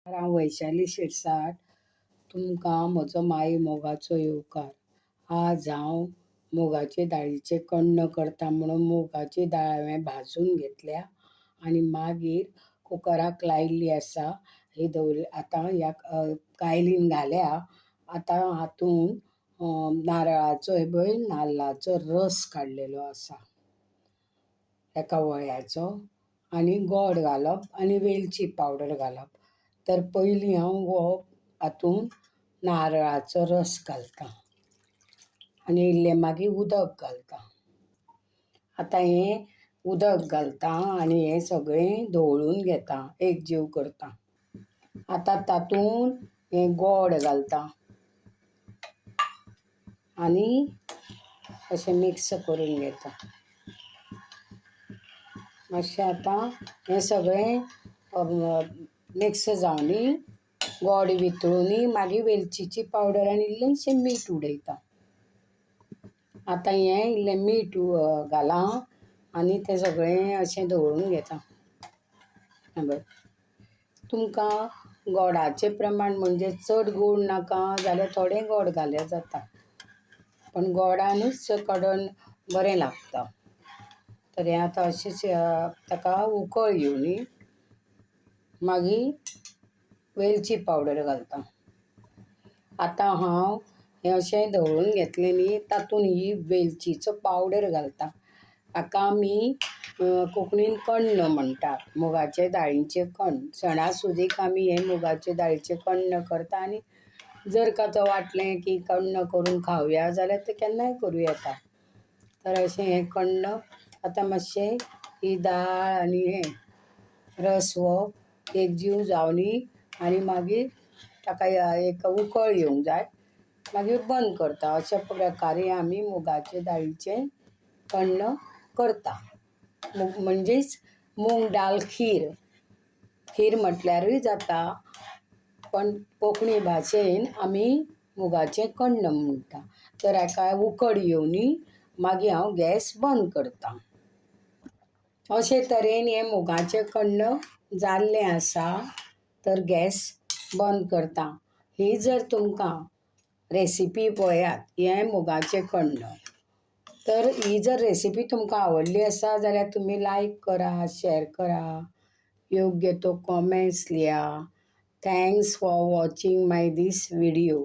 हांव वैशाली शिरसाट. तुमकां म्हजो माई मोगाचो येवकार. आज हांव मुगाचे दाळीचे कण्ण करता म्हणून मुगाची दाळ हांवें भाजून घेतल्या आनी मागीर कुकराक लायिल्ली आसा. ही दवरली आतां ह्या कायलीन घाल्या. आतां हातूंत नारळाचो हे पळय नाल्लाचो रस काडलेलो आसा एका वळ्याचो आनी गोड घालप आनी वेलची पावडर घालप. तर पयलीं हांव हातूंत नारळाचो रस घालतां आनी इल्लें मागीर उदक घालतां. आतां हें उदक घालतां आनी हें सगळें धवळून घेतां, एकजीव करतां. आतां तातूंत हें गोड घालतां आनी अशें मिक्स करून घेतां. मातशें आतां हें सगळें मिक्स जावनी गोड वितळुनी मागीर वेलचीची पावडर आनी इल्लेंशें मीठ उडयतां. आतां हें इल्लें मीठ घालां आनी तें सगळें अशें धवळून घेतां. तुमकां गोडाचें प्रमाण म्हणजे चड गोड नाका जाल्यार थोडें गोड घाल्यार जाता, पण गोडानूच करून बरें लागता. तर हें आतां अशेंच ताका उकळ येवनी मागीर वेलची पावडर घालतां. आतां हांव हें अशें धवळून घेतलें न्ही, तातूंत ही वेलचीचो पावडर घालतां. हाका आमी कोंकणीन कण्ण म्हणटात, मुगाचे दाळीचे कण्ण. सणासुदीक आमी हे मुगाचे दाळीचे कण्ण करता आनी जर का वाटलें की कण्ण करून खावया जाल्यार तें केन्नाय करूं येता. तर अशें हें कण्ण आतां मातशें ही दाळ आनी हें रस हो एकजीव जावनी आनी मागीर ताका एक उकळ येवंक जाय, मागीर बंद करता. अशा प्रकारे आमी मुगाचे दाळीचें कण्ण करता. म्हणजेच मूंग दाल खीर. खीर म्हटल्यारूय जाता, पण कोंकणी भाशेन आमी मुगाचें कण्ण म्हणटा. तर हाका उकड येवनी मागीर हांव गॅस बंद करतां. अशे तरेन हें मुगाचें कण्ण जाल्लें आसा तर गॅस बंद करतां. ही जर तुमकां रेसिपी पळयात हें मुगाचें कण्ण. तर ही जर रेसिपी तुमकां आवडली आसा जाल्यार तुमी लायक करा, शेअर करा, योग्य तो कॉमेंट्स लिया. Thanks for watching my this video.